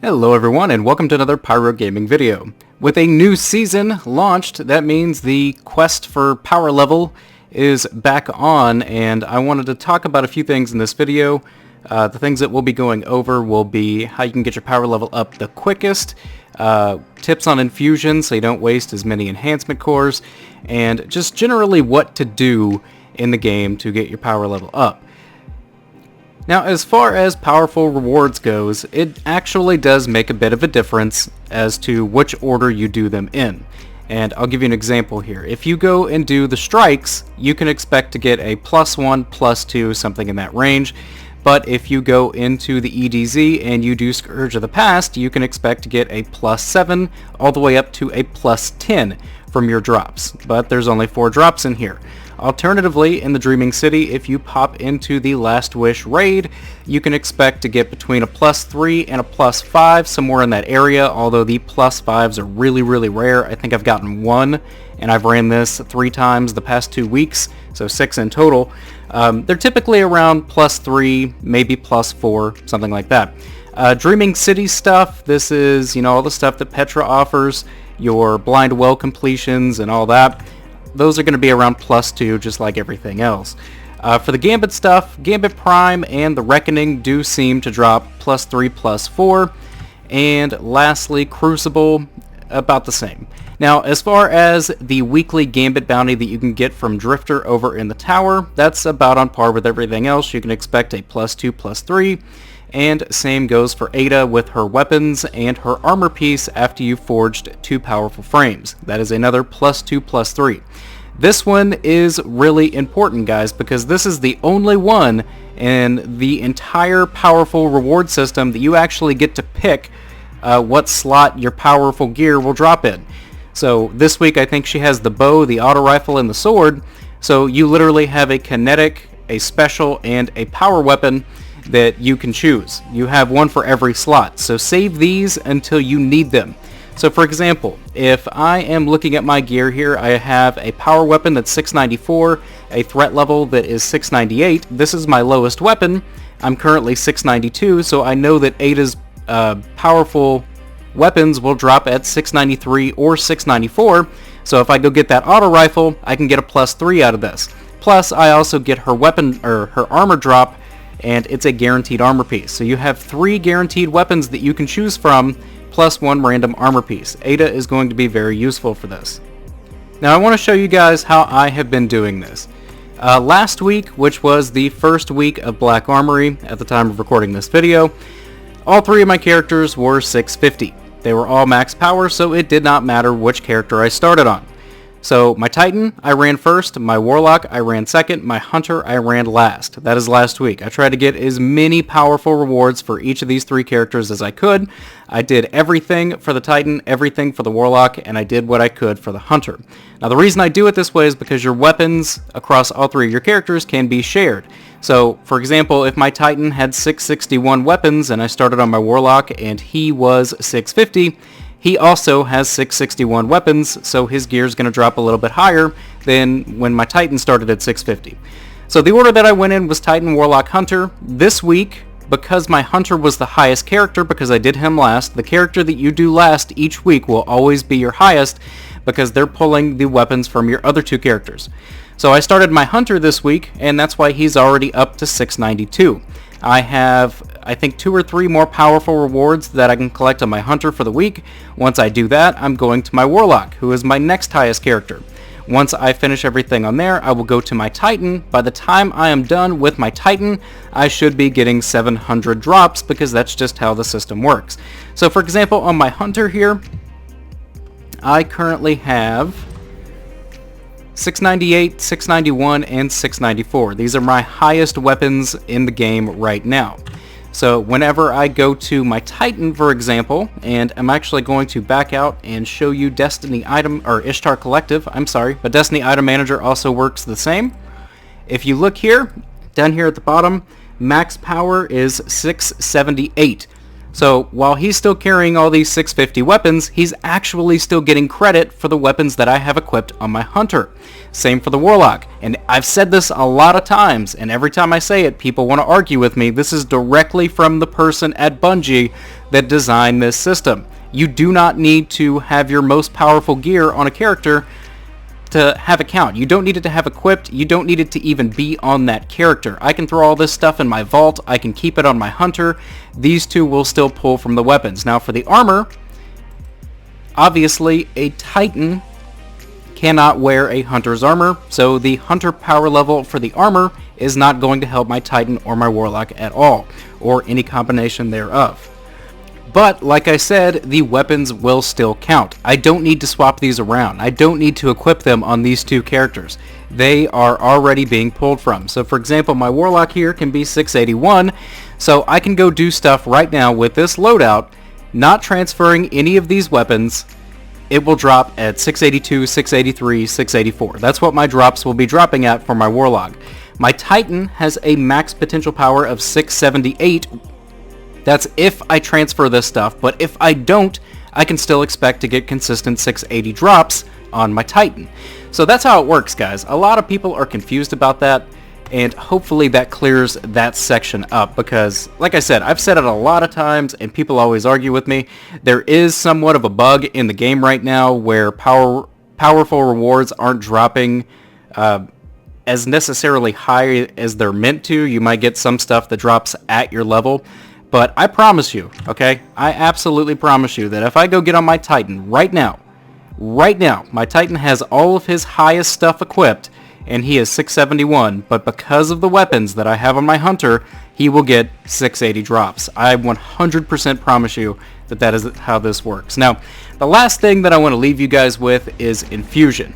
Hello everyone and welcome to another Pyro Gaming video. With a new season launched, that means the quest for power level is back on, and I wanted to talk about a few things in this video. The things that we'll be going over will be how you can get your power level up the quickest, tips on Infusion so you don't waste as many enhancement cores, and just generally what to do in the game to get your power level up. Now, as far as powerful rewards goes, it actually does make a bit of a difference as to which order you do them in. And I'll give you an example here. If you go and do the strikes, you can expect to get a +1, +2, something in that range. But if you go into the EDZ and you do Scourge of the Past, you can expect to get a +7 all the way up to a +10 from your drops. But there's only 4 drops in here. Alternatively, in the Dreaming City, if you pop into the Last Wish raid, you can expect to get between a +3 and a +5, somewhere in that area, although the +5s are really rare. I think I've gotten 1, and I've ran this 3 times the past 2 weeks, so 6 in total. They're typically around +3, maybe +4, something like that. Dreaming City stuff, this is, all the stuff that Petra offers, your blind well completions and all that. Those are going to be around +2, just like everything else. For the Gambit stuff, Gambit Prime and the Reckoning do seem to drop +3, +4. And lastly, Crucible, about the same. Now, as far as the weekly Gambit bounty that you can get from Drifter over in the tower, that's about on par with everything else. You can expect a +2, +3. And same goes for Ada with her weapons and her armor piece after you forged 2 powerful frames. That is another +2, +3. This one is really important, guys, because this is the only one in the entire powerful reward system that you actually get to pick what slot your powerful gear will drop in. So this week I think she has the bow, the auto rifle, and the sword. So you literally have a kinetic, a special, and a power weapon that you can choose. You have one for every slot, so save these until you need them. So for example, if I am looking at my gear here, I have a power weapon that's 694, a threat level that is 698. This is my lowest weapon. I'm currently 692, so I know that Ada's powerful weapons will drop at 693 or 694. So if I go get that auto rifle, I can get a +3 out of this. Plus, I also get her weapon or her armor drop, and it's a guaranteed armor piece. So you have 3 guaranteed weapons that you can choose from, plus 1 random armor piece. Ada is going to be very useful for this. Now I want to show you guys how I have been doing this. Last week, which was the first week of Black Armory at the time of recording this video, all 3 of my characters were 650. They were all max power, so it did not matter which character I started on. So my Titan, I ran first, my Warlock, I ran second, my Hunter, I ran last. That is last week. I tried to get as many powerful rewards for each of these 3 characters as I could. I did everything for the Titan, everything for the Warlock, and I did what I could for the Hunter. Now the reason I do it this way is because your weapons across all 3 of your characters can be shared. So, for example, if my Titan had 661 weapons and I started on my Warlock and he was 650, he also has 661 weapons, so his gear is going to drop a little bit higher than when my Titan started at 650. So the order that I went in was Titan, Warlock, Hunter. This week, because my Hunter was the highest character, because I did him last, the character that you do last each week will always be your highest, because they're pulling the weapons from your other 2 characters. So I started my Hunter this week, and that's why he's already up to 692. I have, I think, 2 or 3 more powerful rewards that I can collect on my Hunter for the week. Once I do that, I'm going to my Warlock, who is my next highest character. Once I finish everything on there, I will go to my Titan. By the time I am done with my Titan, I should be getting 700 drops, because that's just how the system works. So for example, on my Hunter here, I currently have 698, 691, and 694. These are my highest weapons in the game right now. So whenever I go to my Titan, for example, and I'm actually going to back out and show you Destiny Item, or Ishtar Collective, I'm sorry, but Destiny Item Manager also works the same. If you look here, down here at the bottom, max power is 678. So while he's still carrying all these 650 weapons, he's actually still getting credit for the weapons that I have equipped on my Hunter. Same for the Warlock. And I've said this a lot of times, and every time I say it, people want to argue with me. This is directly from the person at Bungie that designed this system. You do not need to have your most powerful gear on a character to have a count. You don't need it to have equipped. You don't need it to even be on that character. I can throw all this stuff in my vault. I can keep it on my Hunter. These two will still pull from the weapons. Now for the armor, obviously a Titan cannot wear a Hunter's armor, so the Hunter power level for the armor is not going to help my Titan or my Warlock at all, or any combination thereof. But, like I said, the weapons will still count. I don't need to swap these around. I don't need to equip them on these two characters. They are already being pulled from. So, for example, my Warlock here can be 681, so I can go do stuff right now with this loadout, not transferring any of these weapons. It will drop at 682, 683, 684. That's what my drops will be dropping at for my Warlock. My Titan has a max potential power of 678. That's if I transfer this stuff, but if I don't, I can still expect to get consistent 680 drops on my Titan. So that's how it works, guys. A lot of people are confused about that, and hopefully that clears that section up, because, like I said, I've said it a lot of times, and people always argue with me. There is somewhat of a bug in the game right now where powerful rewards aren't dropping as necessarily high as they're meant to. You might get some stuff that drops at your level. But I promise you, okay, I absolutely promise you that if I go get on my Titan right now, my Titan has all of his highest stuff equipped, and he is 671, but because of the weapons that I have on my Hunter, he will get 680 drops. I 100% promise you that that is how this works. Now, the last thing that I want to leave you guys with is Infusion.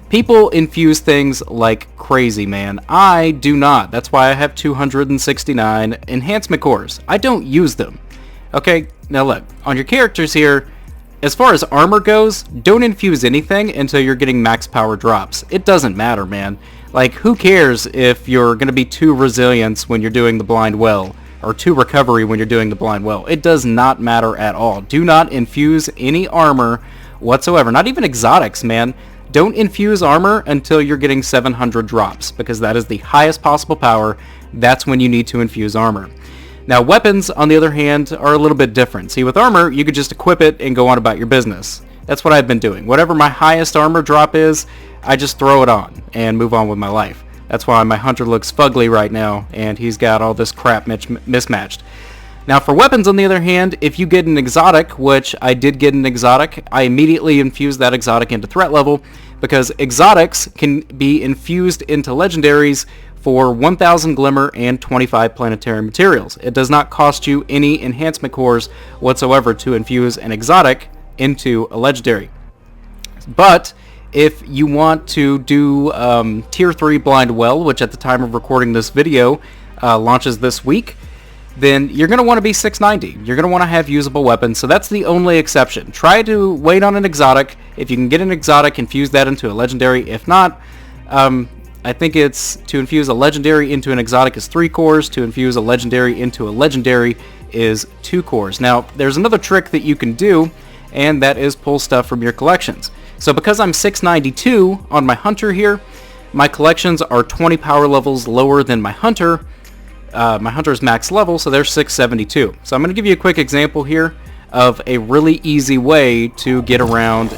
People infuse things like crazy, man. I do not. That's why I have 269 enhancement cores. I don't use them. Okay, now look, on your characters here, as far as armor goes, don't infuse anything until you're getting max power drops. It doesn't matter, man. Like, who cares if you're going to be 2 resilience when you're doing the blind well, or 2 recovery when you're doing the blind well? It does not matter at all. Do not infuse any armor whatsoever. Not even exotics, man. Don't infuse armor until you're getting 700 drops, because that is the highest possible power. That's when you need to infuse armor. Now, weapons, on the other hand, are a little bit different. See, with armor, you could just equip it and go on about your business. That's what I've been doing. Whatever my highest armor drop is, I just throw it on and move on with my life. That's why my Hunter looks fugly right now, and he's got all this crap mismatched. Now for weapons, on the other hand, if you get an exotic, which I did get an exotic, I immediately infuse that exotic into threat level, because exotics can be infused into legendaries for 1000 glimmer and 25 planetary materials. It does not cost you any enhancement cores whatsoever to infuse an exotic into a legendary. But if you want to do tier 3 blind well, which at the time of recording this video launches this week, then you're going to want to be 690. You're going to want to have usable weapons, so that's the only exception. Try to wait on an exotic. If you can get an exotic, infuse that into a legendary. If not, I think it's to infuse a legendary into an exotic is 3 cores. To infuse a legendary into a legendary is 2 cores. Now, there's another trick that you can do, and that is pull stuff from your collections. So because I'm 692 on my Hunter here, my collections are 20 power levels lower than my Hunter. My Hunter's max level, so they're 672. So I'm going to give you a quick example here of a really easy way to get around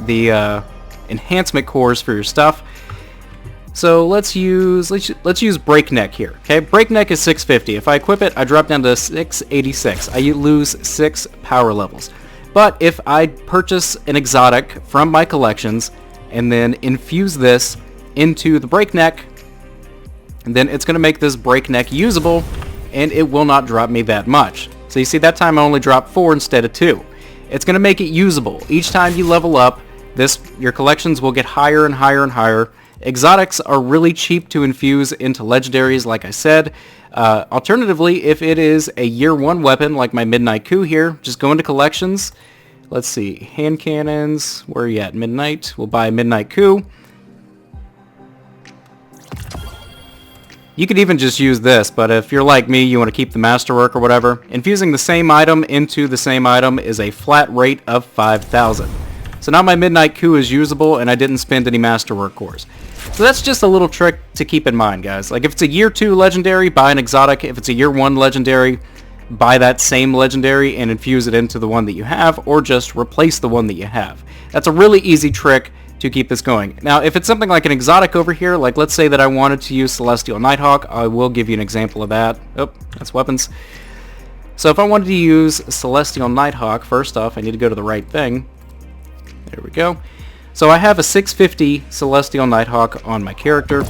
the enhancement cores for your stuff. So let's use Breakneck here. Okay, Breakneck is 650. If I equip it, I drop down to 686. I lose 6 power levels. But if I purchase an exotic from my collections and then infuse this into the Breakneck, then it's going to make this Breakneck usable, and it will not drop me that much. So you see, that time I only dropped 4 instead of 2. It's going to make it usable. Each time you level up, your collections will get higher and higher and higher. Exotics are really cheap to infuse into legendaries, like I said. Alternatively, if it is a year 1 weapon, like my Midnight Coup here, just go into collections. Let's see, hand cannons, where are you at? Midnight. We'll buy Midnight Coup. You could even just use this, but if you're like me, you want to keep the masterwork or whatever, infusing the same item into the same item is a flat rate of 5,000. So now my Midnight Coup is usable and I didn't spend any masterwork cores. So that's just a little trick to keep in mind, guys. Like if it's a year 2 legendary, buy an exotic. If it's a year 1 legendary, buy that same legendary and infuse it into the one that you have, or just replace the one that you have. That's a really easy trick to keep this going. Now, if it's something like an exotic over here, like let's say that I wanted to use Celestial Nighthawk, I will give you an example of that. Oh, that's weapons. So if I wanted to use Celestial Nighthawk, first off, I need to go to the right thing. There we go. So I have a 650 Celestial Nighthawk on my character.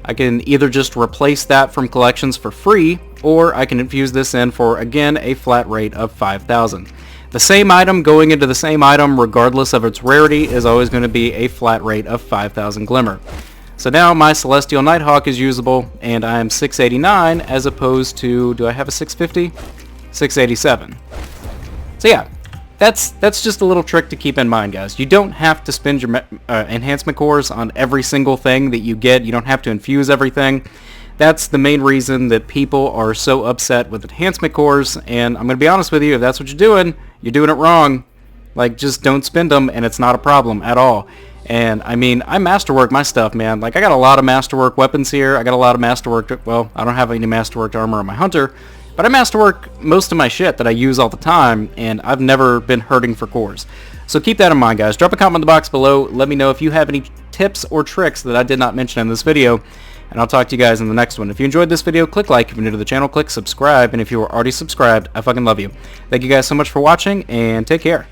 I can either just replace that from collections for free, or I can infuse this in for, again, a flat rate of 5,000. The same item going into the same item, regardless of its rarity, is always going to be a flat rate of 5,000 Glimmer. So now my Celestial Nighthawk is usable, and I am 689 as opposed to, do I have a 650? 687. So yeah, that's just a little trick to keep in mind, guys. You don't have to spend your enhancement cores on every single thing that you get. You don't have to infuse everything. That's the main reason that people are so upset with enhancement cores, and I'm going to be honest with you, if that's what you're doing it wrong. Like, just don't spend them, and it's not a problem at all. And, I mean, I masterwork my stuff, man. Like, I got a lot of masterwork weapons here. I got a lot of masterwork, well, I don't have any masterworked armor on my hunter, but I masterwork most of my shit that I use all the time, and I've never been hurting for cores. So keep that in mind, guys. Drop a comment in the box below. Let me know if you have any tips or tricks that I did not mention in this video, and I'll talk to you guys in the next one. If you enjoyed this video, click like. If you're new to the channel, click subscribe. And if you are already subscribed, I fucking love you. Thank you guys so much for watching, and take care.